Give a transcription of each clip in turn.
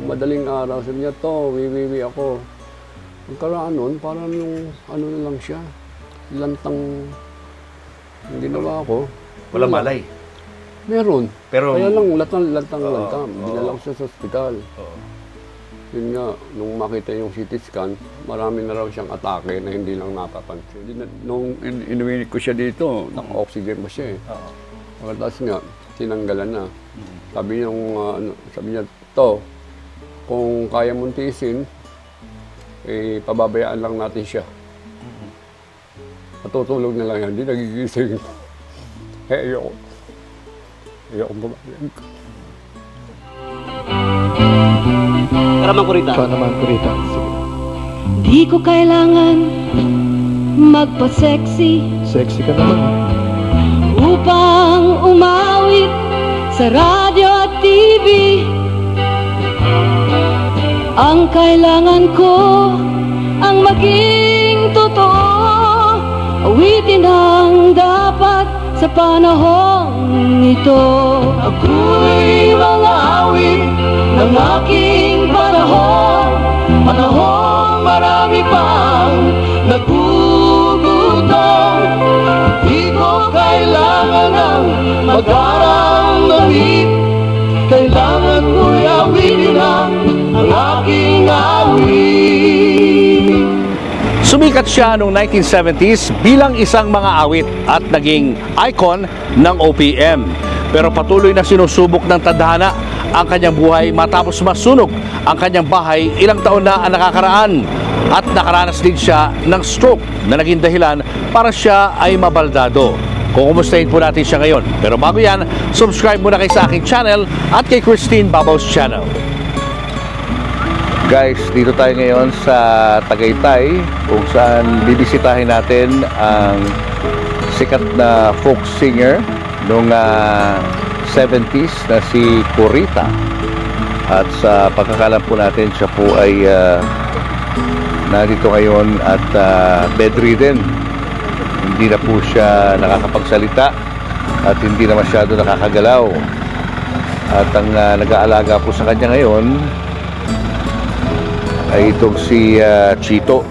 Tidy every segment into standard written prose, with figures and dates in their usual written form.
Madaling araw, sabi niya, to, wiwiwi ako. Ang karaan nun, parang yung ano na lang siya, lantang yung ginawa ko. Walang malay? Meron. Pero, kaya lang, lantang. Dinala ko siya sa ospital. Yun nga, nung makita yung CT scan, marami na raw siyang atake na hindi lang napapansin. Nung inuwi ko siya dito, naka-oxygen pa siya eh. Pagkatapos nga, tinanggalan na. Sabi niya, to, kung kaya mong tiisin, eh, pababayaan lang natin siya. Matutulog na lang yan, hindi nagigising. Eh, ayoko. Ayoko babayan ko. Karamang Kurita. Karamang Kurita. Di ko kailangan magpa-sexy. Sexy ka naman. Upang umawit sa radyo at TV. Ang kailangan ko ang maging totoo. Awitin ang dapat sa panahong ito. Ako'y mga awit ng aking panahon. Panahong marami pang nagugutom. Di ko kailangan ng mag-arang damit. Kailangan ko'y awitin ang aking awit. Sumikat siya noong 1970s bilang isang mga awit at naging icon ng OPM. Pero patuloy na sinusubok ng tadhana ang kanyang buhay matapos masunog ang kanyang bahay ilang taon na ang nakakaraan. At nakaranas din siya ng stroke na naging dahilan para siya ay mabaldado. Kukumustahin po natin siya ngayon. Pero bago yan, subscribe muna kayo sa aking channel at kay Christine Babos channel. Guys, dito tayo ngayon sa Tagaytay kung saan bibisitahin natin ang sikat na folk singer noong 70s na si Kurita. At sa pagkakalam po natin, siya po ay nandito ngayon at bedridden. Hindi na po siya nakakapagsalita at hindi na masyado nakakagalaw. At ang nag-aalaga po sa kanya ngayon ay itong si Chito.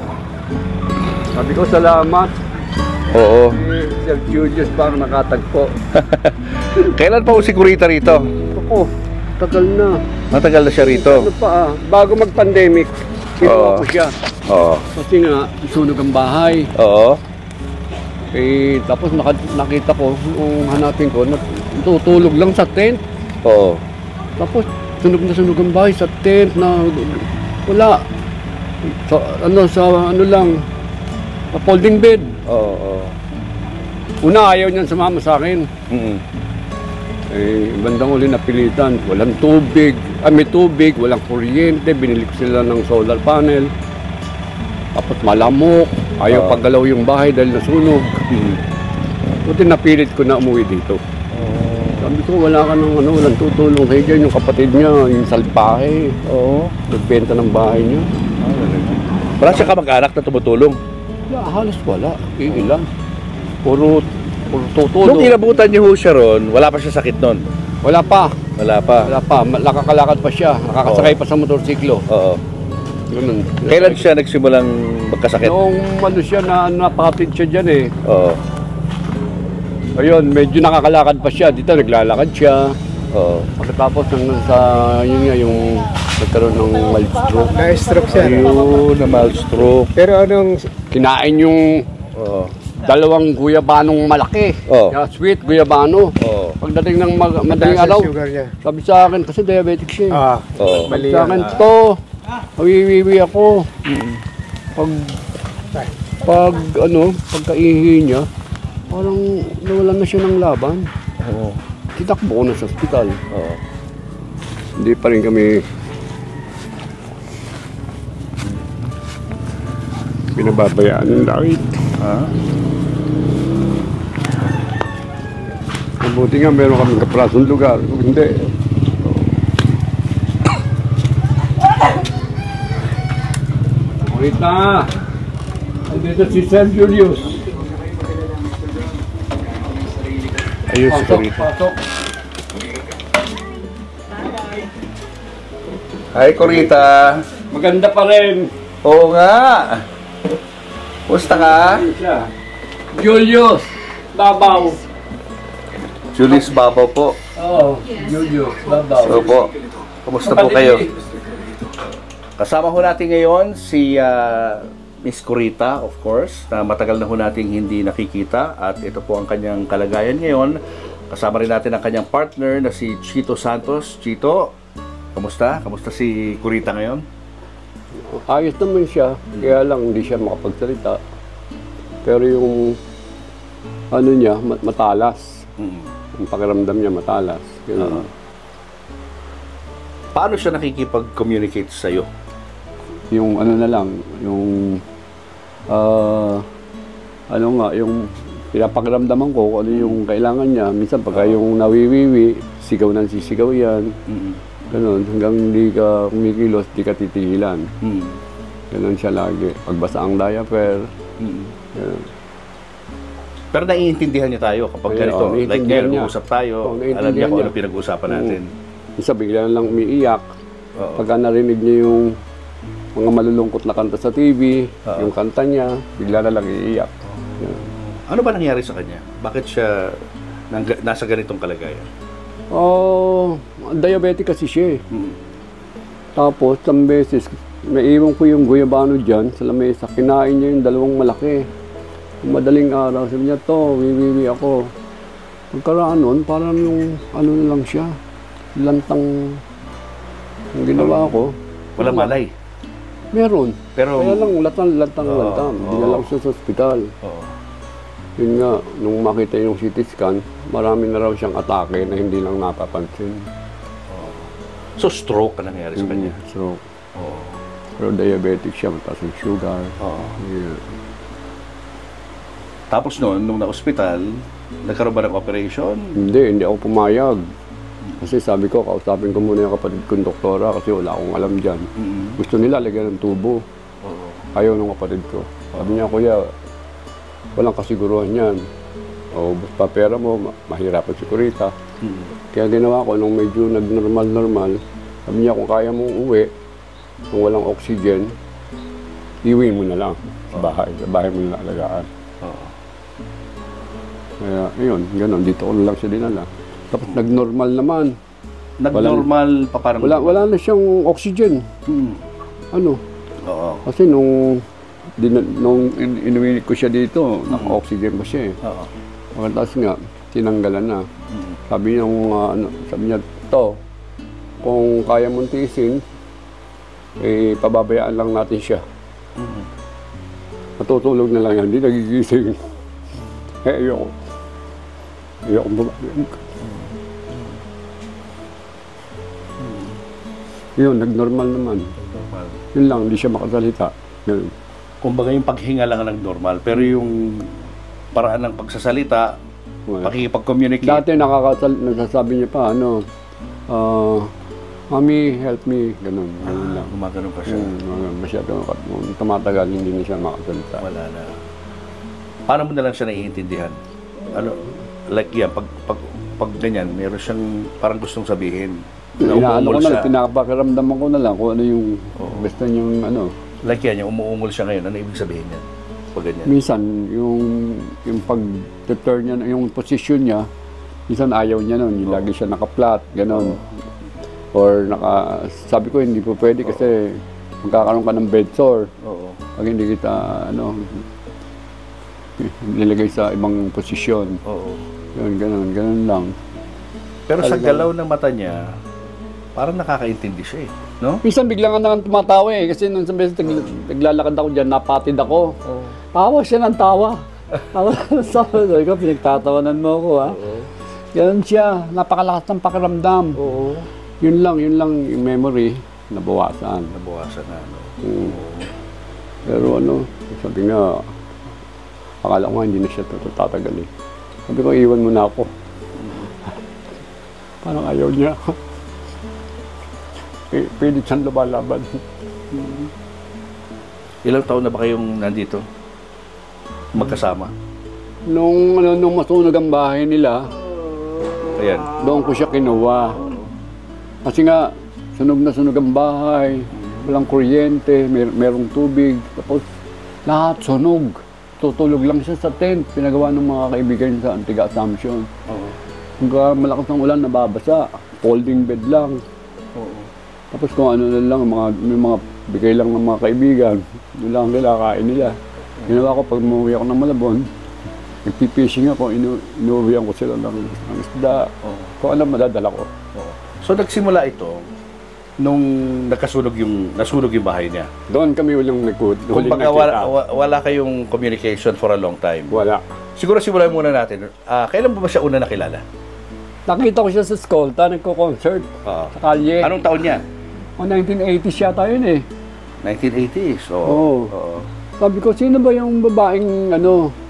Sabi ko, salamat. Oo. Si Sir Julius para nakatagpo. Kailan pa po si Kurita rito? Ako, tagal na. Matagal na siya rito. Ano pa bago mag-pandemic, kinuha ko siya. Oo. Kasi nga, sunog ang bahay. Oo. Eh, tapos nakita ko, nung hanapin ko, tutulog lang sa tent. Oo. Tapos, sunog ang bahay sa tent na wala. Sa ano lang, sa folding bed. Oo. Una, ayaw niyan sumama sa akin. Eh, bandang uli napilitan. Walang tubig. May tubig, walang kuryente. Binili ko sila ng solar panel. Tapos malamok. Ayaw paggalaw yung bahay dahil nasunog. Buti napilit ko na umuwi dito. Sabi ko, wala ka ng walang tutulong kay dyan. Yung kapatid niya, yung salpahe. Oo. Nagbenta ng bahay niya. Wala siya kamag-anak na tumutulong? Wala, halos wala. Iilan. Puro tutulong. Nung inabutan niyo ho siya ron, wala pa siya sakit nun? Wala pa. Wala pa. Nakakalakad pa siya. Nakakasakay pa sa motorsiklo. Oo. Ganun. Kailan siya nagsimulang magkasakit? Noong siya napakatid siya dyan eh. Oo. Ayun, medyo nakakalakad pa siya. Dito naglalakad siya. Oo. Pagkatapos yung nagkaroon ng mild stroke. Na-stroke siya. Ayun, na mild stroke. Pero anong... Kinain yung dalawang guyabanong malaki. Sweet guyabano. Pagdating ng madaling araw, sabi sa akin, kasi diabetic siya. Sabi sa akin, to, wiwiwi ako. Pagkaihi niya, parang nawalan na siya ng laban. Titakbo ko na sa ospital. Hindi pa rin kami pinababayaan ng langit. Mabuti nga meron kami kaprasong lugar. Kung hindi, Kurita! Andito si Sir Julius. Ayun si Kurita. Pasok. Hi, Corita. Maganda pa rin. Oo nga. Kumusta ka? Julius, Babaw. Julius Babaw po. Oo, Julius, Babaw. Opo. Kumusta po kayo? Kasama ho natin ngayon si Miss Corita, of course, na matagal na ho nating hindi nakikita at ito po ang kanyang kalagayan ngayon. Kasama rin natin ang kanyang partner na si Chito Santos. Chito, kamusta? Kamusta si Corita ngayon? Ayos naman siya, kaya lang hindi siya makapagsalita. Pero yung ano niya, matalas. Ang pakiramdam niya matalas. Paano siya nakikipag-communicate sa'yo? Yung ano na lang, yung ano nga, yung pinapakiramdaman ko kung ano yung kailangan niya. Minsan pagka yung nawiwiwi, sigaw ng sisigaw yan. Ganon, hanggang hindi ka kumikilos, di ka titigilan. Ganon siya lagi. Pagbasa ang diaper. Ganon. Pero naiintindihan niya tayo kapag ganito. Like ngayon, nag-uusap tayo, alam niya kung ano pinag-uusapan natin. Minsan bigla lang umiiyak. Pagka narinig niya yung mga malulungkot na kanta sa TV, yung kanta niya, bigla na lang iiyak. Ano ba nangyari sa kanya? Bakit siya nasa ganitong kalagayan? Diabetic kasi siya eh. Tapos, isang beses, naiwan ko yung guyabano dyan sa lamesa. Kinain niya yung dalawang malaki. Madaling araw, sabi niya, to, wiwiwi ako. Pagkaraan nun, parang yung ano na lang siya. Lantang ang ginawa ko. Wala malay. Meron. Pero kaya lang lantang. Hindi na lang siya sa ospital. Yun nga, nung makita yung CT scan, marami na raw siyang atake na hindi lang napapansin. So stroke ang nangyari sa kanya? Stroke. Pero diabetic siya, mataas yung sugar. Yeah. Tapos noon, nung na-ospital, nagkaroon ba ng operation? Hindi ako pumayag. Kasi sabi ko, kausapin ko muna yung kapatid kong doktora kasi wala akong alam dyan. Gusto nila lagyan ng tubo. Ayaw ng kapatid ko. Sabi niya, kuya, walang kasiguruhan yan. O basta pera mo, mahirapan si Corita. Kaya ginawa ko, nung medyo nag-normal, sabi niya, kung kaya mong uwi, kung walang oxygen, iuwi mo na lang sa bahay. Sa bahay mo na alagaan. Kaya, yun, gano'n. Dito ko na lang siya dinala. Tapos nag-normal naman. Nag-normal pa parang... Wala na siyang oxygen. Ano? Kasi nung inuwi ko siya dito, naka-oxygen pa siya eh. Pagkatapos nga, tinanggalan na. Sabi niya, to, kung kaya mong tiisin, eh, pababayaan lang natin siya. Matutulog na lang yan, hindi nagigising. Eh, ayoko yun, nag-normal naman. Yun lang, hindi siya makasalita. Yun. Kumbaga yung paghinga lang ang normal, pero yung paraan ng pagsasalita, pakikipag-communicate. Dati nasasabi niya pa, Mami, help me, ganun lang. Gumagano'n pa siya. Masyado, tumatagal, hindi na siya makasalita. Wala na. Paano mo na lang siya naiintindihan? Ano, like yan, pag ganyan, meron siyang parang gustong sabihin. Inaano ko na lang, pinapakiramdaman ko na lang kung ano yung gusto niyong ano. Like yan, yung umuungol siya ngayon, ano ibig sabihin yan? Pag ganyan. Minsan, yung pag-turn niya, yung position niya, minsan ayaw niya nun, yung lagi siya naka-flat, gano'n. Or sabi ko, hindi po pwede kasi magkakaroon ka ng bed sore. Pag hindi kita, nilagay sa ibang posisyon. Yun, ganun lang. Pero sa galaw ng mata niya, parang nakakaintindi siya eh, no? Minsan biglang nga naman tumatawa eh, kasi nung sabi naglalakad ako dyan, napatid ako. Tawa siya ng tawa. Sabi ko, pinagtatawanan mo ako ha. Ganun siya, napakalakas ng pakiramdam. Yun lang yung memory, nabawasan. Nabawasan na, no? Pero sabi nga, akala ko nga hindi na siya tatagal eh. Sabi ko, iwan mo na ako. Parang ayaw niya. Pilit siyang lumalaban. Ilang taon na ba kayong nandito? Magkasama? Nung masunog ang bahay nila, ayan, doon ko siya kinuha. Kasi nga, sunog na sunog ang bahay, walang kuryente, merong tubig, tapos lahat sunog. Tutulog lang siya sa tent, pinagawa ng mga kaibigan sa Antigua Assumption. Kung malakas ng ulan, nababasa, folding bed lang. Tapos kung ano na lang, may mga bigay lang ng mga kaibigan, yun lang ang kinakain nila. Ginawa ko pag umuwi ako ng Malabon, nagpipishing ako, inuwihan ko sila ng isda, kung ano madadala ko. So nagsimula ito nung nasunog yung bahay niya. Doon kami huling nakita. Kumbaga wala kayong communication for a long time. Wala. Siguro simulan muna natin. Kailan ba siya una nakilala? Nakita ko siya sa Escolta, nagko-concert sa kalye. Anong taon niya? O 1980s yata yun eh. 1980s. Oo. Sabi ko, sino ba yung babaeng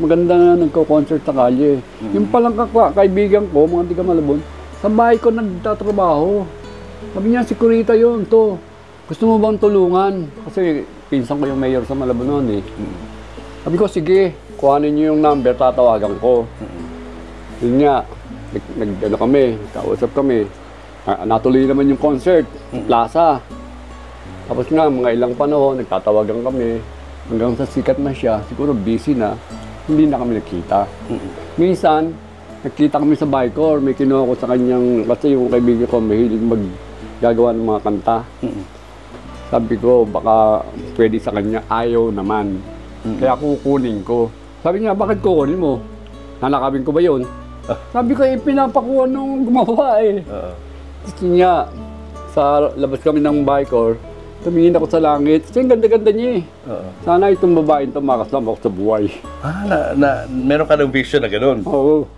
maganda na nagko-concert sa kalye? Yung palang kaibigan ko, mga tiga Malabon, sa bahay ko nagtatrabaho. Sabi niya, si Kurita yun, to. Gusto mo bang tulungan? Kasi pinsan ko yung mayor sa Malabon noon eh. Sabi ko, sige, kuhanin niyo yung number, tatawagan ko. Yun nga, kami, kausap kami. Natuloy naman yung concert, plaza. Tapos nga, mga ilang panahon, nagtatawagan kami. Hanggang sa sikat na siya, siguro busy na, hindi na kami nakita. Minsan, nakita kami sa Bicor, may kinuha ko sa kanyang, kasi yung kaibigan ko mahilig maggagawa ng mga kanta. Sabi ko, baka pwede sa kanya, ayaw naman. Kaya kukunin ko. Sabi niya, bakit kukunin mo? Nanakabin ko ba yun? Sabi ko, pinapakuha nung gumawa eh. Kasi nga, sa labas kami ng Bicor, tumingin ako sa langit. Kasi ang ganda-ganda niya eh. Sana itong babaeng ito makasama ako sa buhay. Meron ka ng vision na gano'n? Oo.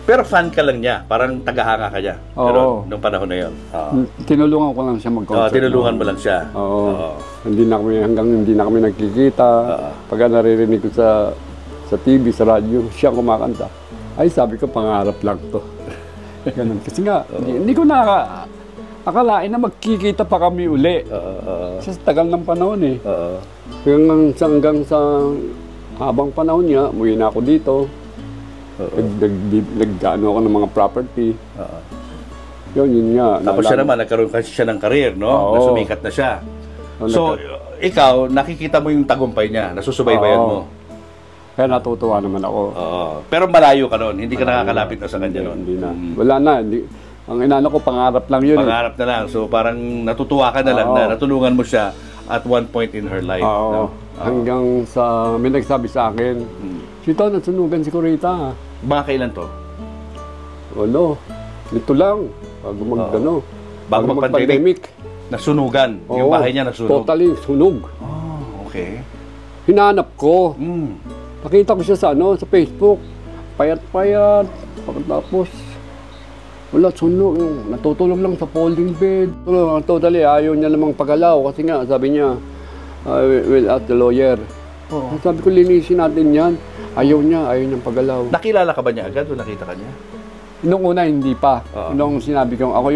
Pero fan ka lang niya, parang tagahanga ka niya. Pero nung panahon na yun. Tinulungan ko lang siya mag-concert. Tinulungan mo lang siya. Hanggang hindi na kami nagkikita. Pagka naririnig ko sa TV, sa radyo, siya kumakanta. Ay, sabi ko, pangarap lang to. Ganun. Kasi nga, hindi ko akalain na magkikita pa kami uli. Sa tagal ng panahon eh. Hanggang sa habang panahon niya, umuwi na ako dito. Nag-ano ako ng mga property. Yun nga. Tapos siya naman, nagkaroon kasi siya ng career, no? Sumikat na siya. So, ikaw, nakikita mo yung tagumpay niya, nasusubaybayan mo. Kaya natutuwa naman ako. Pero malayo ka noon, hindi ka nakakalapit na sa kanya noon. Hindi na. Wala na. Ang inano ko, pangarap lang yun. Pangarap na lang. So parang natutuwa ka na lang na natulungan mo siya at one point in her life. Hanggang sa, may nagsabi sa akin, sito, nasunugan si Kurita. Mga kailan to? Ito lang. Bago mag-pandemic. Nasunugan. Yung bahay niya nasunog. Totally sunog. Okay. Hinanap ko. Nakita ko siya sa Facebook. Payat-payat. Tapos, wala, sunog. Natutulog lang sa folding bed. Totally, ayaw niya namang pagalaw. Kasi nga, sabi niya, we'll ask the lawyer. Sabi ko, linisin natin yan. Ayaw niyang pagalaw. Nakilala ka ba niya agad o nakita ka niya? Noong una, hindi pa. Noong sinabi ko, ako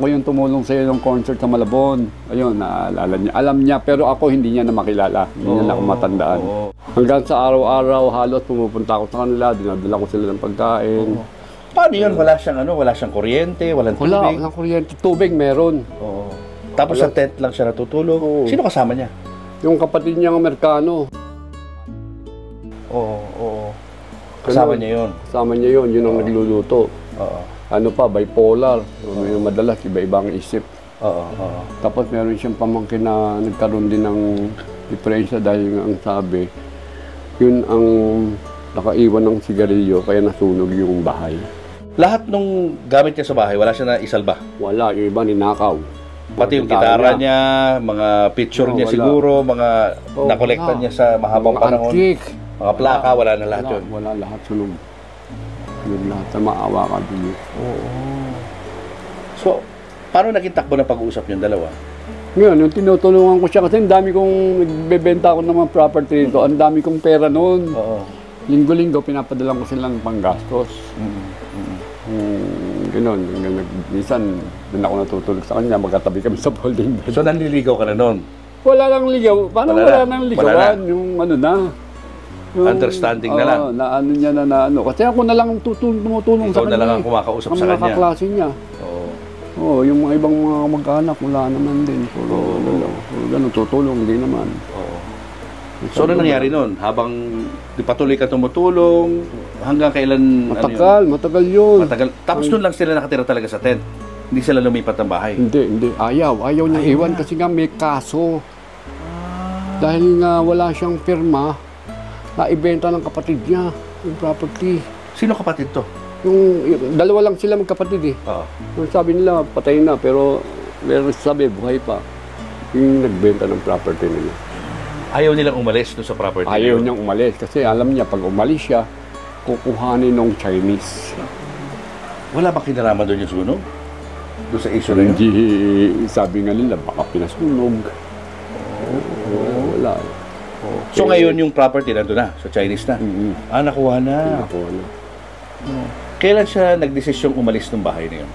yung tumulong sa iyo ng concert sa Malabon. Ayun, naalala niya. Alam niya, pero ako hindi niya na makilala. Hindi niya na ako matandaan. Hanggang sa araw-araw, halos pumupunta ako sa kanila, dinadala ko sila ng pagkain. Paano yun? Wala siyang kuryente, walang tubig? Walang kuryente. Tubig meron. Tapos sa tent lang siya natutulog? Sino kasama niya? Yung kapatid niyang Amerikano. Kasama niya yun? Kasama niya yun. Yun ang nagluluto. Bipolar. Madalas, iba-ibang isip. Tapos meron siyang pamangkin na nagkaroon din ng diferensya dahil ang sabi, yun ang nakaiwan ng sigarilyo kaya nasunog yung bahay. Lahat nung gamit niya sa bahay, wala siya na isalba? Wala, yung iba ninakaw. Pati yung gitara niya, mga picture niya siguro, mga nakolekta niya sa mahabang panahon. Antique. Mga plaka, wala na lahat yun? Wala lahat, sunog. Yun lahat sa maawa ka din. So, paano naging takbo ng pag-uusap yung dalawa? Ngayon, yung tinutulungan ko siya kasi ang dami kong nagbebenta ako ng mga property dito. Ang dami kong pera noon. Linggo-linggo, pinapadalan ko sila ng panggastos. Ganoon. Minsan, doon ako natutulog sa kanya. Magkatabi kami sa folding bed. So, nanliligaw ka na noon? Wala nang ligaw. Paano wala nang ligawan? Yung Yung, understanding na lang. Na ano niya na ano. Kasi ako na lang tumutulong sa kanya. Ikaw na lang ang kumakausap sa kanya. Ang mga kaklase niya. Oo, yung mga ibang mga mag-anak, wala naman din. Puro ganun, tutulong, hindi naman. Oo. So, ano nangyari nun? Habang patuloy ka tumutulong, hanggang kailan? Matagal yun. Matagal. Tapos doon lang sila nakatira talaga sa tent. Hindi sila lumipat ng bahay. Hindi. Ayaw niya iwan kasi nga may kaso. Dahil nga wala siyang pirma, naibenta ng kapatid niya yung property. Sino kapatid to? Yung dalawa lang sila magkapatid eh. Oo. Yung sabi nila, patay na, pero meron sabi, buhay pa. Yung nagbenta ng property nila. Ayaw nilang umalis doon sa property. Ayaw niyang umalis kasi alam niya, pag umalis siya, kukuhanin ng Chinese. Wala ba kinalaman doon yung sunog? Doon sa issue na yun? Hindi, sabi nga nila, baka pinasunog. Wala. So ngayon yung property nandun na, sa Chinese na? Nakuha na. Nakuha na. Kailan siya nagdesisyong umalis ng bahay na yun?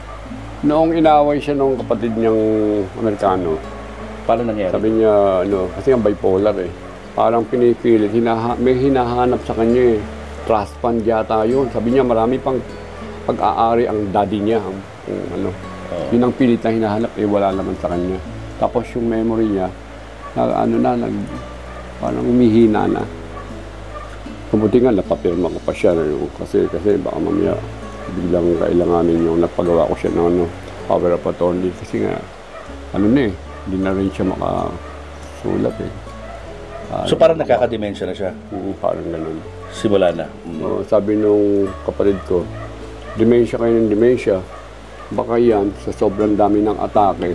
Noong inaway siya ng kapatid niyang Amerikano, Paano nangyari? sabi niya, kasi ang bipolar eh. Parang pinipilit, may hinahanap sa kanya eh. Trust fund yata yun. Sabi niya, marami pang pag-aari ang daddy niya. Yun ang pilit na hinahanap, wala naman sa kanya. Tapos yung memory niya, parang umihina na. Kumuti nga, napapirma ko pa siya. Kasi baka mamaya biglang kailanganin yung nagpagawa ko siya ng power of attorney. Kasi nga, hindi na rin siya makasulat eh. So parang nagkakadimensya na siya? Parang ganun. Simula na? Sabi nung kapatid ko, demensya kayo ng demensya. Baka yan, sa sobrang dami ng atake,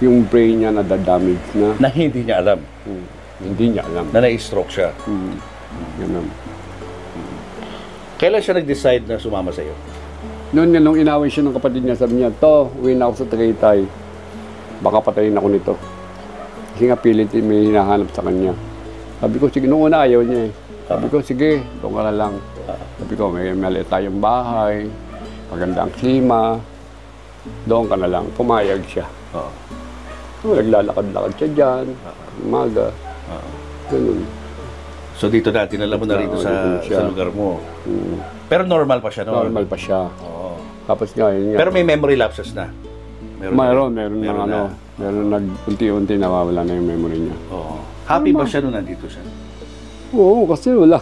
yung brain niya nadadamage na. Na hindi niya alam? Hindi niya alam. Na na-stroke siya? Ganun. Kailan siya nag-decide na sumama sa'yo? Nung inaway siya ng kapatid niya, sabi niya, uwi na ako sa Tagaytay. Baka patayin ako nito. Kasi nga pilit may hinahanap sa kanya. Sabi ko, sige, nung una ayaw niya eh. Sabi ko, sige, doon ka na lang. Sabi ko, may maliit tayong bahay, magandang klima, doon ka na lang. Pumayag siya. So, naglalakad-lakad siya dyan, umaga. Ganun. So dito na, tinala mo na rito sa lugar mo. Pero normal pa siya, no? Normal pa siya. Tapos nga, yun nga. Pero may memory lapses na? Meron nag-unti-unti nawawala na yung memory niya. Happy ba siya nung nandito siya? Oo, kasi wala.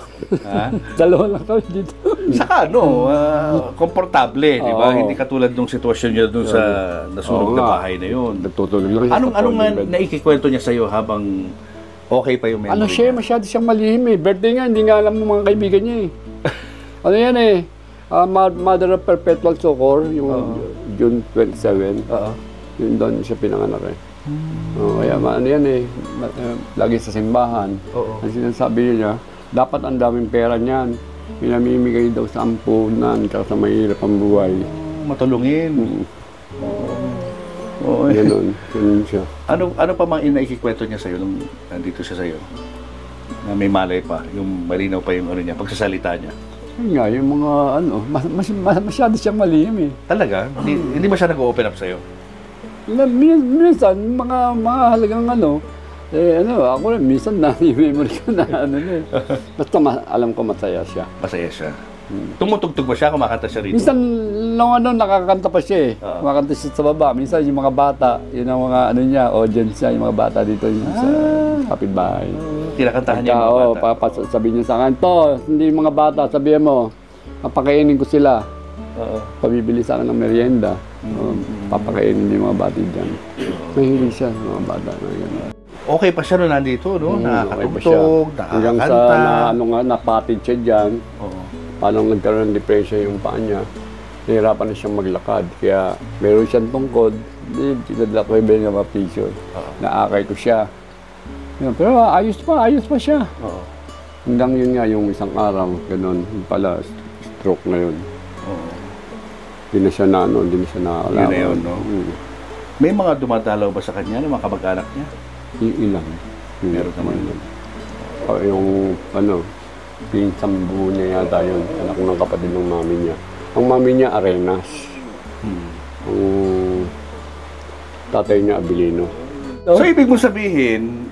Dalawa lang kami dito. Saka komportable, di ba? Hindi katulad nung sitwasyon niya dun sa nasunog na bahay na yun. Nagtutulog lang siya. Anong naikikwento niya sa'yo habang okay pa yung memory niya? Masyado siyang malihim eh. Birthday nga, hindi nga alam ng mga kaibigan niya eh. Yan eh. Mother of Perpetual Succor, yung June 27. Yun doon siya pinanganak eh. Kaya yan eh. Lagi sa simbahan. Ang sinasabi niya, dapat ang daming pera niyan. Pinamimigay daw sa ampunan kasi mahirap ang buhay. Matulungin. Ganun siya. Ano pa mga inaikikwento niya sa'yo nung nandito siya sa'yo? Na may malay pa, yung malinaw pa yung pagsasalita niya. Yun nga, yung mga masyado siyang malihim eh. Talaga? Hindi ba siya nag-open up sa'yo? Minsan, mga mahalagang ako rin, minsan memory ko na Basta alam ko masaya siya. Masaya siya. Tumutugtog ba siya? Kumakanta siya rito? Minsan, nakakanta pa siya eh. Kumakanta siya sa baba. Minsan, yung mga bata, yun ang mga audience niya, yung mga bata dito sa kapitbahay. Kinakantahan niya yung mga bata? Sabihin niya sa akin, hindi yung mga bata, sabihin mo, papakainin ko sila. Pabibili sa akin ng merienda. Papakainin yung mga bata dyan. Mahilig siya sa mga bata. Okay pa siya nung nandito, no? Nakakatugtog, hanggang sa napatid siya dyan. Paano nagkaroon ng depression yung paa niya, nahirapan na siyang maglakad. Kaya meron siyang tungkod, sinadla ko yung mga piso. Naakay ko siya. Pero ayos pa siya. Hanggang yun nga, yung isang araw, gano'n, pala, stroke na yun. Hindi na siya nakakalaman. Yun na yun, no? May mga dumadalaw ba sa kanya, ng mga kamag-anak niya? Ilang. Meron naman yun. Yung, pinsang buo niya yata yun, anak ng kapatid ng mami niya. Ang mami niya, Arenas. Ang tatay niya, Abilino. So, ibig mo sabihin,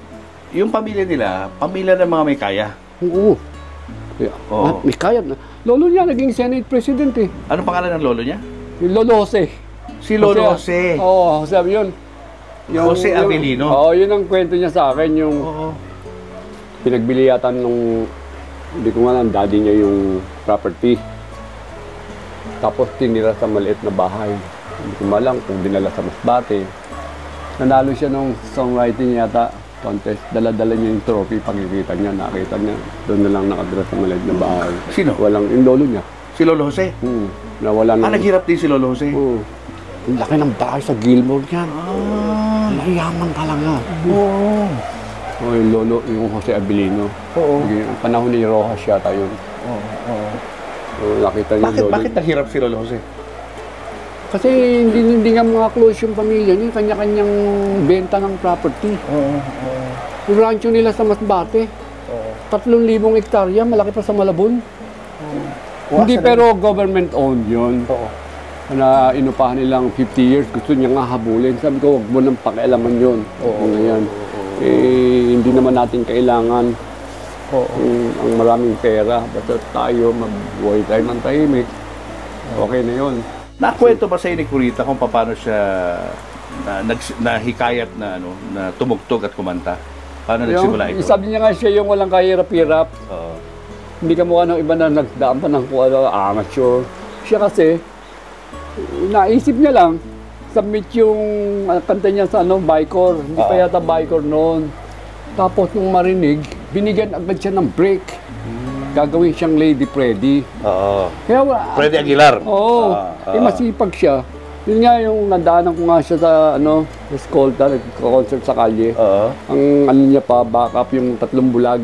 yung pamilya nila, pamilya ng mga may kaya? Oo. May kaya na. Lolo niya, naging Senate President eh. Anong pangalan ng lolo niya? Yung Lolo Jose. Si Lolo Jose. Oo, sabi yun. Jose Avelino. Oo, yun ang kwento niya sa akin. Yung pinagbili yata nung, hindi ko nga alam, daddy niya yung property. Tapos tinira sa maliit na bahay. Hindi ko malang kung dinala sa Masbate. Nanalo siya nung songwriting yata contest. Dala-dala niya yung trophy, pagkikita niya, nakita niya. Doon na lang nakatira sa maliit na bahay. Sino? Walang, yung lolo niya. Si Lolo Jose? Nawala na. Naghirap din si Lolo Jose? Oo. Ang laki ng bahay sa Gilmore yan. Mayaman talaga. Oo. Oh, yung lolo, yung Jose Avelino. Oo. Yung panahon ni Rojas yata yun. Oo. Nakita niya yung lolo. Bakit naghirap si Lolo Jose? Kasi hindi nga mga close yung pamilya niya. Kanya-kanyang benta ng property. Yung rancho nila sa Masbate. 3,000 hektarya, malaki pa sa Malabon. Hindi pero government-owned yun. Na inupahan nilang 50 years, gusto niya nga habulin. Sabi ko, wag mo nang pakialaman yun. Ngayon. Hindi naman natin kailangan ang maraming pera. Basta tayo, mabuhay tayo ng tahimik. Okay na yun. Nakwento ba sa ni Curita kung paano siya nahikayat na tumugtog at kumanta? Paano nagsimula ito? Sabi niya nga siya yung walang kahirap-hirap. Hindi ka mukha ng iba na nagdaan pa ng amateur. Siya kasi, naisip niya lang, submit yung kanta niya sa Bicor. Hindi pa yata Bicor noon. Tapos nung marinig, binigyan agad siya ng break. Gagawin siyang Lady Freddy. Kaya, Freddy Aguilar? Oo. Masipag siya. Yun nga yung nadaanan ko nga siya sa eskolta, nagko-concert sa kalye. Ang niya pa, backup yung 3 bulag.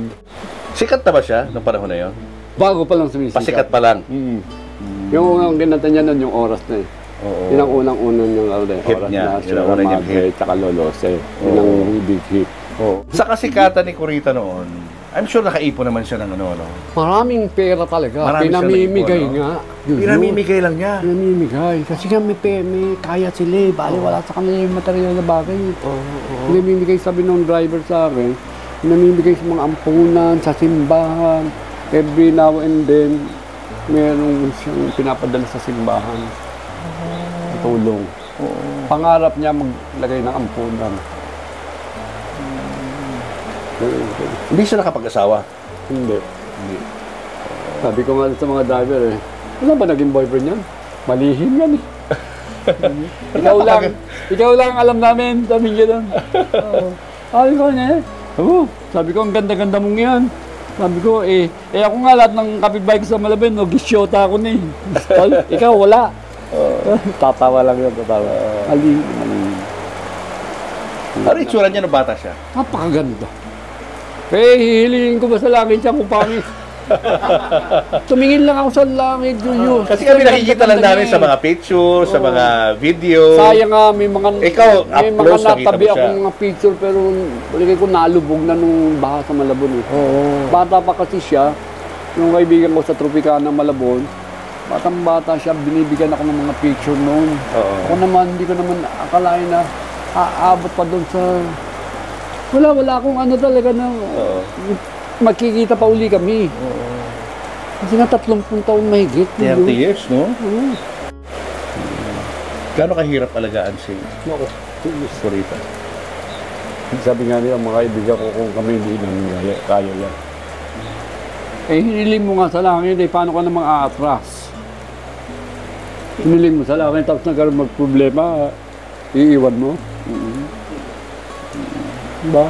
Sikat na ba siya noong panahon na yun? Bago pa lang sumisikat. Pasikat pa lang? Yung unang ginata niya nun, yung oras na eh. Yun ang unang-unang yung hit oras niya. na siya Magre, tsaka Lolose. Yun ang big hit. Sa kasikatan ni Curita noon, I'm sure nakaipon naman siya ng Maraming pera talaga. Marami Pinamimigay siya nga. Pinamimigay lang niya. Pinamimigay. Kasi nga may kaya sila eh. Bali wala sa kanila yung material na bagay. Pinamimigay, sabi ng driver sa akin, pinamimigay sa mga ampunan, sa simbahan. Every now and then, merong siyang pinapadala sa simbahan. Tulong. Pangarap niya maglagay ng ampunan. Hindi siya nakapag-asawa? Hindi. Sabi ko nga sa mga driver eh, wala ba naging boyfriend yan? Malihim yan eh. ikaw lang alam namin, sabi niya doon. Sabi ko niya sabi ko ang ganda-ganda mong yan. Sabi ko ako nga lahat ng kapitbahay ko sa Malabon, gisyota ako na eh. Ikaw wala. Tatawa lang yun, tatawa. Malihim. Ano itsura niya nung bata siya? Napakaganda. Hihilingin ko ba sa langit siya kung pangit? Tumingin lang ako sa langit, Juju. Kasi kami nakikita lang namin sa mga picture, sa mga video. Sayang nga, may mga close natabi akong mga picture pero baligay ko nalubog na nung baha sa Malabon. Bata pa kasi siya, yung kaibigan ko sa Tropicana Malabon, batang-bata siya, binibigyan ako ng mga picture noon. Ako naman, hindi ko naman akalain na aabot pa doon sa... Wala akong talaga na magkikita pa uli kami. Kasi nga 30 taon mahigit. 30 years, no? Gano'ng kahirap alagaan si Curita? Sabi nga nila, mga kaibigan ko kung kami hindi namin kaya yan. Hiniling mo nga sa langit, paano ka namang aatras? Hiniling mo sa langit, tapos nagkaroon magproblema, iiwan mo. Diba?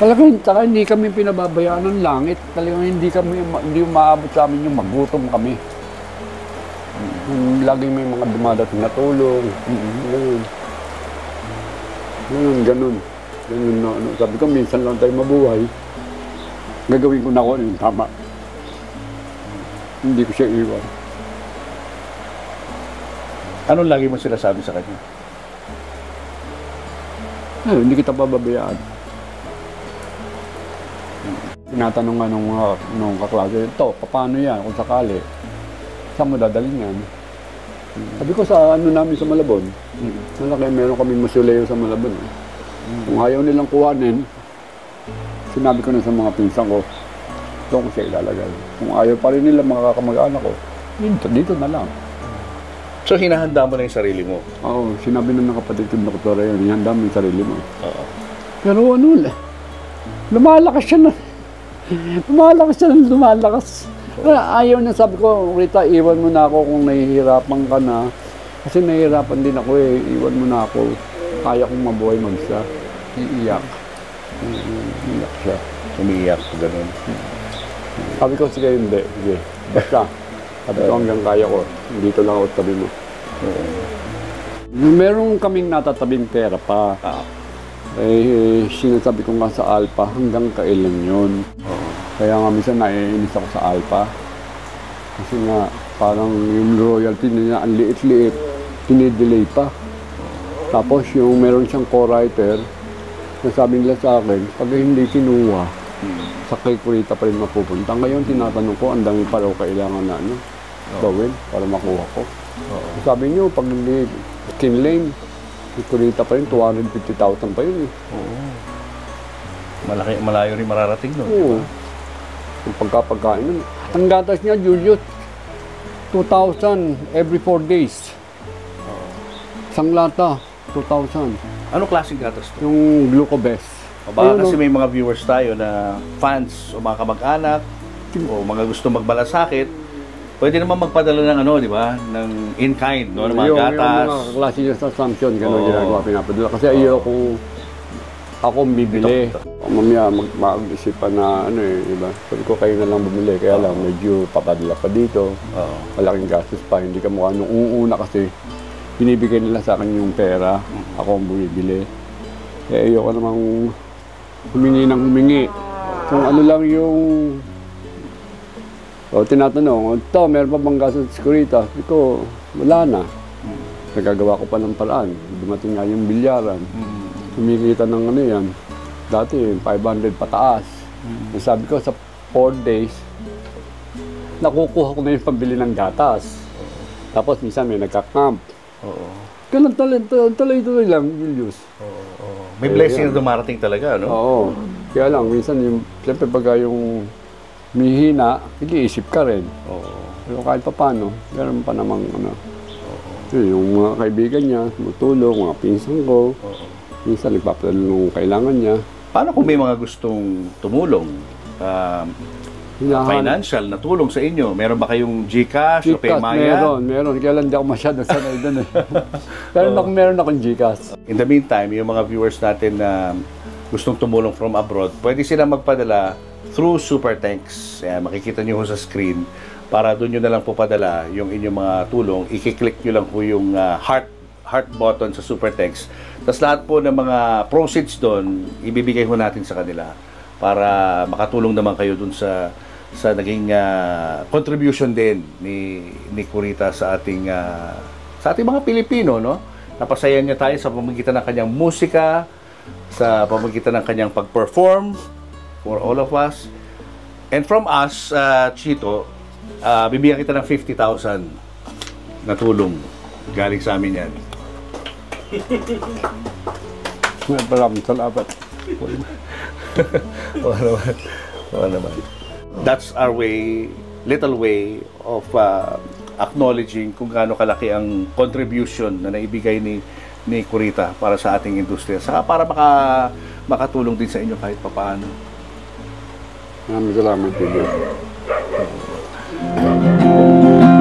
Talagang hindi kami pinababayaan ng langit. Talagang hindi umaabot sa amin yung magutom kami. Laging may mga dumadating na tulong. Ganun. Sabi ko, minsan lang tayo mabuhay. Gagawin ko na ako yung tama. Hindi ko siya iwan. Anong lagi mo sinasabi sa kanya? Hindi kita pababayaan. Tinatanong nga nung kaklase, ito, paano yan kung sakali? Saan mo dadalhin yan? Sabi ko sa namin sa Malabon, malaki, meron kami mausoleo sa Malabon. Kung ayaw nilang kuhanin, sinabi ko na sa mga pinsan ko, doon ko siya ilalagay. Kung ayaw pa rin nila mga kamag-anak ko, dito na lang. So, hinahanda mo na yung sarili mo? Oo, sinabi na ng kapatid yung doktora yun, ihanda mo yung sarili mo. Oo. Pero ano, lumalakas siya na. Lumalakas. Ayaw na, sabi ko, Rita, iwan mo na ako kung nahihirapan ka na. Kasi nahihirapan din ako eh, iwan mo na ako. Kaya kong mabuhay mag-isa. Iiyak. Iiyak siya. Umiiyak, ganun. Sabi ko, sige, hindi. Sige, basta. Sabi ko, hanggang kaya ko. Dito lang ako tabi mo. Meron kaming natatabing pera pa. Sinasabi ko nga sa Alpha, hanggang kailan yun. Kaya nga minsan naiinis ako sa Alpha. Kasi nga, parang yung royalty niya, ang liit-liit, tinidelay pa. Tapos yung meron siyang co-writer, nasabi nila sa akin, pag hindi kinuha, sa kay Kurita pa rin mapupunta. Ngayon, tinatanong ko, ang dami pa raw kailangan na gawin para makuha ko. Sabi niyo, pag hindi kinlane, kay Kurita pa rin, 250,000 pa yun eh. Malayo rin mararating nun. Oo. Yung pagkain nun. Ang gatas niya, Julius, 2,000 every 4 days. Isang lata, 2,000. Anong klaseng gatas to? Yung Glucobest. Baka kasi may mga viewers tayo na fans o mga kamag-anak o mga gusto magbalasakit, pwede naman magpadala ng ano, di ba? Ng in-kind, no? Ng mga gatas. Yung mga klase niya sa sanction, gano'n ginagawa pinapadala. Kasi ayoko akong bibili. Mamaya mag-isipan na ano eh, di ba? Sabi ko kayo na lang bumili, kaya lang medyo papadala pa dito. Malaking gastos pa, hindi ka mukha nung una kasi binibigay nila sa akin yung pera, ako ang bumibili. Kaya ayoko namang humingi ng humingi. Kung ano lang yung tinatanong, ito, meron pa bang gastos sa Kurita? Sabi ko, wala na. Nagagawa ko pa ng paraan. Dumating nga yung bilyaran. Kumikita ng ano yan. Dati, 500 pataas. Sabi ko, sa 4 days, nakukuha ko na yung pambili ng gatas. Tapos minsan may nagka-camp. Ganun tuloy-tuloy lang, Julius. May blessing na dumarating talaga, no? Oo. Kaya lang, minsan yung, siyempre pagka yung mihina, iniisip ka rin. Pero kahit pa paano, meron pa namang ano. Yung mga kaibigan niya, tumutulong, mga pinsan ko. Minsan nagpapadala nung kailangan niya. Paano kung may mga gustong tumulong? Financial na tulong sa inyo? Meron ba kayong GCash o Paymaya? Meron. Kaya lang hindi ako masyado sanay doon eh. Pero meron akong GCash. In the meantime, yung mga viewers natin na gustong tumulong from abroad, pwede sila magpadala through Super Thanks. Makikita nyo sa screen. Para doon nyo na lang po padala yung inyong mga tulong. I-click nyo lang po yung heart button sa Super Thanks. Tapos lahat po ng mga proceeds doon, ibibigay ho natin sa kanila para makatulong naman kayo doon sa naging contribution din ni Kurita sa ating mga Pilipino, no? Napasayan niya tayo sa pamamagitan ng kanyang musika, sa pamamagitan ng kanyang pag-perform for all of us. And from us, Chito, bibigyan kita ng 50,000 na tulong. Galing sa amin yan. Maraming salamat. Oo naman. That's our way, little way of acknowledging kung gaano kalaki ang contribution na naibigay ni Kurita para sa ating industriya. Saka para makatulong din sa inyo kahit papaano. Maraming salamat, Julius.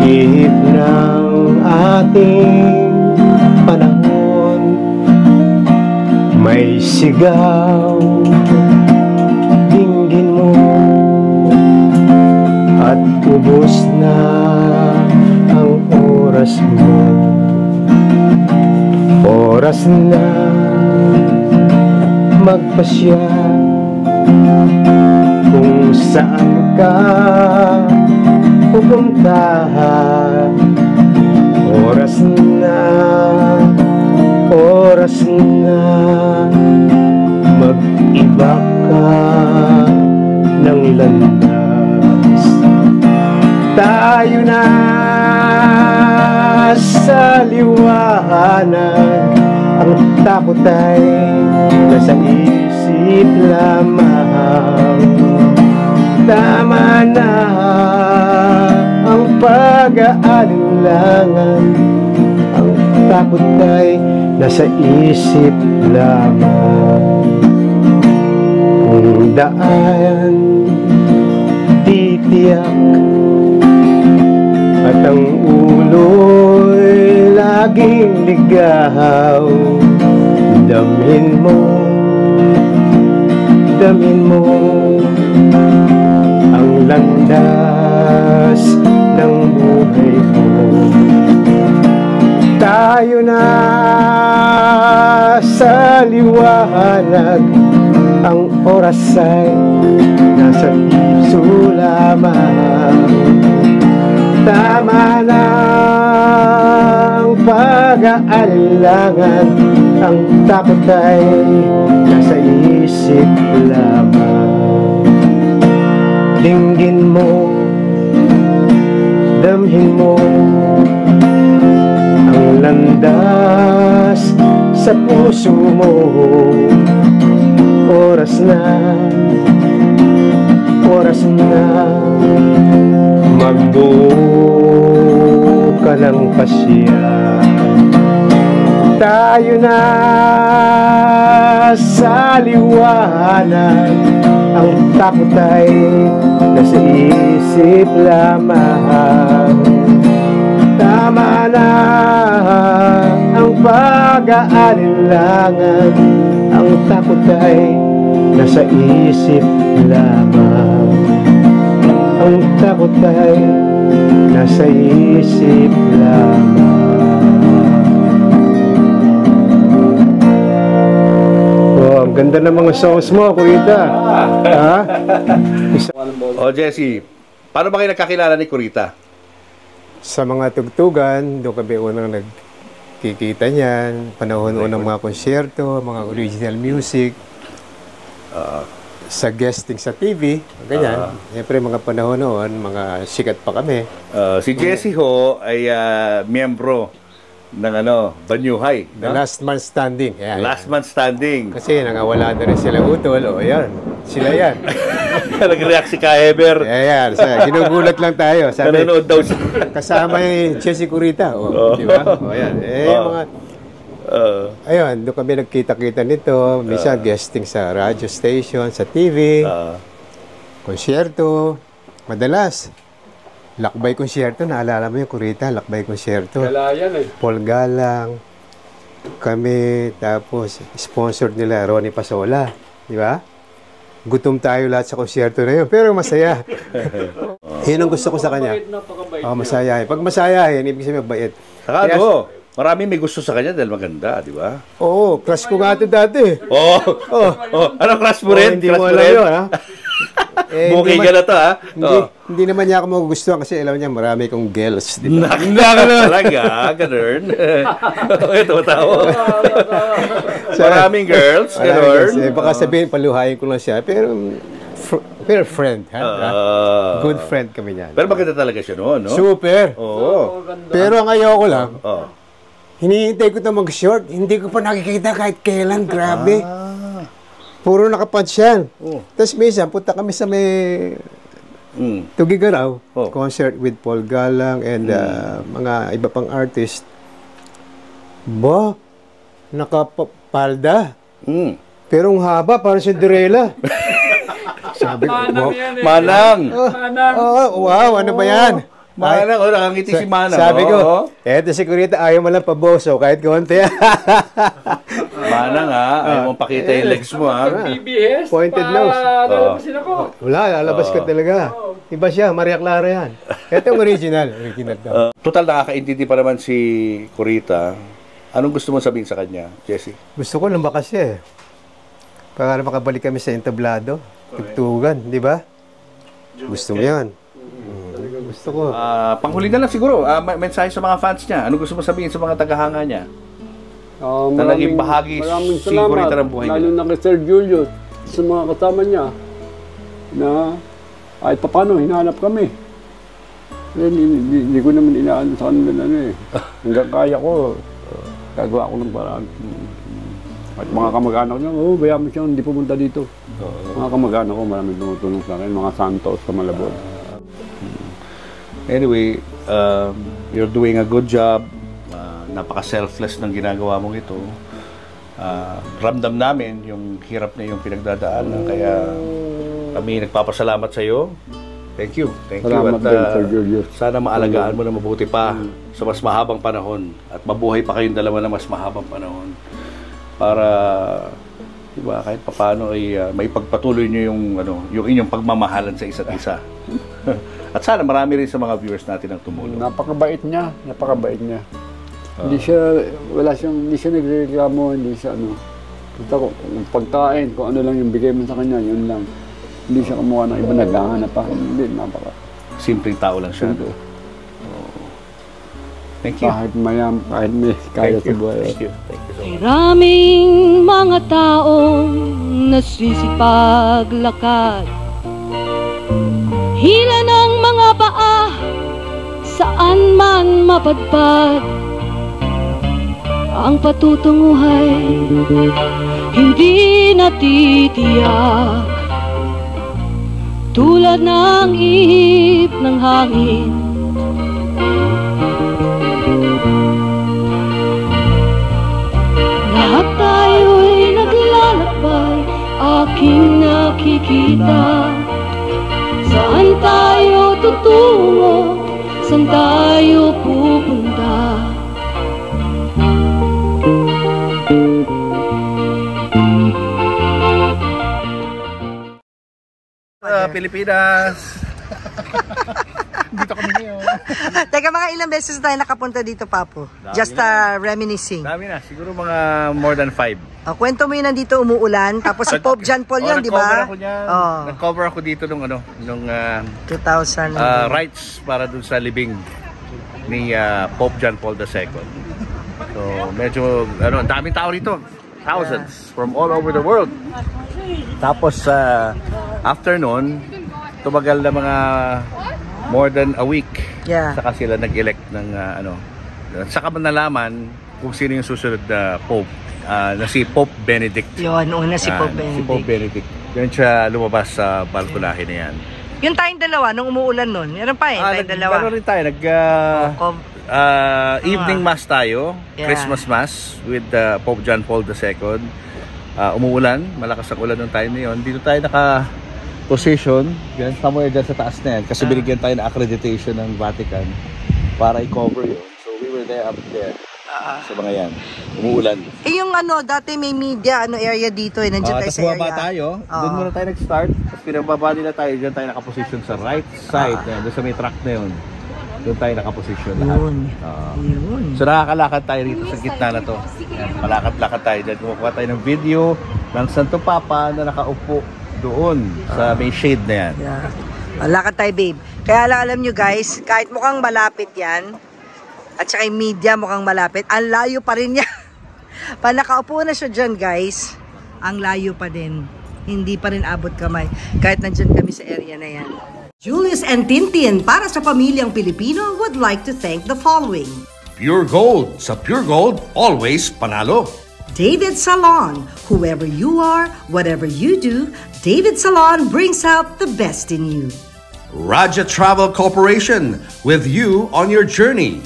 Ihip ng ating panahon, may sigaw, dinggin mo, at ubos na ang oras mo. Oras na magpasya kung saan ka pupunta. Oras na mag-iba ka ng landas. Tayo na sa liwanag, ang takot ay nasa isip lamang. Tama na ang pag-aalinlangan, takot ay nasa isip lamang. Kung daan titiyak at ang ulo'y laging ligaw, damhin mo ang landas ng buhay mo. Tayo na sa liwanag, ang oras ay nasa puso lamang. Tama na ang pag-aalinlangan, ang takot ay nasa isip lamang. Dinggin mo, damhin mo ang landas sa puso mo. Oras na magbuo ka ng pasya. Tayo na sa liwanag, ang takot ay nasa isip lamang. Tama na ang pag-aalinlangan, ang takot ay nasa isip lamang. Ang takot ay nasa isip lamang. Oh, ang ganda ng mga songs mo, Kurita. Ha? O Jesse, paano ba kayo nagkakilala ni Kurita? Sa mga tugtugan, doon kami unang nagkikita niyan. Panahon-unang mga konsyerto, mga original music. Sa guesting sa TV, ganyan. Siyempre mga panahon noon, mga sikat pa kami. Si Jesse ho ay miyembro ng Banyuhay. The Last Man Standing. Yan, Last Man Standing. kasi nangawala na rin sila utol. O yan, sila yan. Nag-react si Ka-Ever. Yan, ginugulat lang tayo. Sabi, Nanonood daw siya. kasama yung Jesse Kurita. O, di ba? O yan. Mga... ayun, doon kami nagkita-kita nito. Minsan guesting sa radio station, sa TV, konsyerto. Madalas, lakbay konsyerto. Naalala mo yung Kurita, lakbay konsyerto. Galayan eh. Paul Galang, kami, tapos sponsor nila Ronnie Pasola. Di ba? Gutom tayo lahat sa konsyerto na yun, pero masaya. Yun ang gusto ko sa kanya. Masaya. Pag masaya, ibig sabihin mabait. Saka marami may gusto sa kanya dahil maganda, di ba? Oo, crush ko nga ito dati. Ano crush mo rin? Hindi Crush mo mo alam rin? yun, ha? Booking ka na to, ha? Hindi naman niya ako magugustuhan kasi alam niya marami kong girls, di ba? Talaga, ganun. Ito, tao. Maraming girls, ganun. Baka sabihin, paluhayin ko lang siya, pero friend, ha? Good friend kami niyan. Pero maganda talaga siya noon, no? Super. Oo. Pero ang ayaw ko lang, hinihintay ko ito mag-short, hindi ko pa nakikita kahit kailan, grabe. Puro nakapants yan. Tapos minsan, punta kami sa may Tugigaraw, concert with Paul Galang and mga iba pang artist. Ba, nakapalda. Pero ang haba, parang Cinderella. Sabi ko, Manang! wow, ano ba yan? Manang, nakangiti si Manang. Sabi ko, eto si Kurita, ayaw mo lang paboso, kahit konti. Manang ha, ayaw mong pakita yung legs mo ha. PBS? Pointed nose. Lalabasin ako. Wala, lalabas ka talaga. Iba siya, Maria Clara yan. Ito ang original. Daw. Total, nakakaintindi pa naman si Kurita. Anong gusto mo sabihin sa kanya, Jesse? Gusto ko lumakas siya eh. Para makabalik kami sa entablado. Tugtugan, di ba? Gusto mo yan. Gusto ko. Panghuli na lang siguro, mensahe sa mga fans niya. Ano gusto mo sabihin sa mga tagahanga niya? Na naging bahagi si Kurita ng buhay nila. Lalo na kay Sir Julius, sa mga kasama niya, na kahit paano, hinahanap kami. Hindi ko naman inaano sa kanila na eh. Hanggang kaya ko, gagawa ko ng paraan. At mga kamag-anak niya, bayaan mo siya, hindi pumunta dito. Mga kamag-anak ko, maraming tumutulong sa akin, mga Santos sa Malabon. Anyway, you're doing a good job. napaka-selfless ng ginagawa mong ito. Ramdam namin yung hirap na yung pinagdadaanan, kaya kami nagpapasalamat sa iyo. Thank you. Salamat din, Sir Julius. Sana maalagaan mo na mabuti pa sa mas mahabang panahon at mabuhay pa kayong dalawa na mas mahabang panahon para, diba, kahit papaano ay may pagpatuloy niyo yung inyong pagmamahalan sa isa't isa. At sana marami rin sa mga viewers natin ang tumulong. Napakabait niya. Hindi siya nagreklamo, hindi siya Basta kung pagkain, kung ano lang yung bigay mo sa kanya, yun lang. Hindi siya kumuha ng iba, naghahanap pa. Hindi, simpleng tao lang siya. Thank you. Kahit mayam, kahit may kaya sa buhay. Thank you. Maraming mga taong nasisipaglakad, hila ng mga paa, saan man mapadpad. Ang patutunguhay hindi natitiyak, tulad ng ihip ng hangin. Lahat tayo'y naglalakbay, aking nakikita. Saan tayo tutungo, saan tayo pupunta? Pilipinas! Dito kami ngayon. Teka, mga ilang beses tayo nakapunta dito, Papo? Just reminiscing. Dami na, siguro mga more than 5. Kwento mo yun, nandito umuulan. Tapos si Pope John Paul yun, di ba? Nag-cover ako niyan. Nag-cover ako dito nung 2000. rights para dun sa libing ni Pope John Paul II. So, medyo, daming tao rito. Thousands from all over the world. Tapos, after nun, tumagal na mga more than a week. Yeah. Saka sila nag-elect ng saka nalaman kung sino yung susunod na Pope, na si Pope Benedict. Yun, una si Pope Benedict. Si Pope Benedict. Yun siya lumabas sa balkonahe na yan. Yung tayong dalawa, nung umuulan nun, meron pa tayong dalawa. Meron rin tayo, evening mass tayo, Christmas mass with Pope John Paul II. Umuulan, malakas ang ulan nung time na yun. Dito tayo naka-position, somewhere dyan sa taas na yan, kasi binigyan tayo ng accreditation ng Vatican para i-cover yun. So we were there up there sa mga yan. Umuulan. Yung dati may media area dito nandiyan tayo sa area. Tapos tayo, doon muna tayo nag-start, tapos pinababa nila tayo, dyan tayo nakaposition sa right side, doon sa may truck na yun. Doon tayo nakaposition lahat. Yun. So nakakalakad tayo rito sa gitna na to. Yan, palakad-lakad tayo dyan. Kumukuha tayo ng video ng Santo Papa na nakaupo doon sa may shade na yan. Yeah. Lakad tayo, babe. Kaya alam nyo guys, kahit mukhang malapit yan, at saka yung media mukhang malapit, ang layo pa rin yan. Pag nakaupo na siya dyan guys, ang layo pa din. Hindi pa rin abot kamay. Kahit nandyan kami sa area na yan. Julius and Tintin para sa pamilyang Pilipino would like to thank the following. Pure Gold. Sa Pure Gold, always panalo. David Salon. Whoever you are, whatever you do, David Salon brings out the best in you. Raja Travel Corporation. With you on your journey.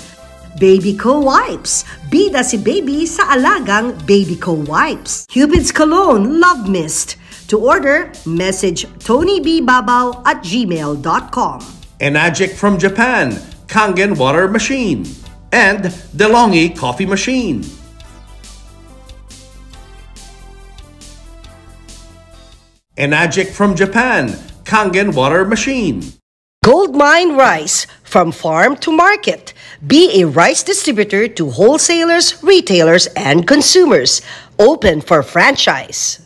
Baby Co Wipes. Bida si baby sa alagang Baby Co Wipes. Cupid's Cologne Love Mist. To order, message tonybbabaw@gmail.com. Enagic from Japan. Kangen Water Machine. And DeLonghi Coffee Machine. Enagic from Japan. Kangen Water Machine. Goldmine Rice. From farm to market. Be a rice distributor to wholesalers, retailers, and consumers. Open for franchise.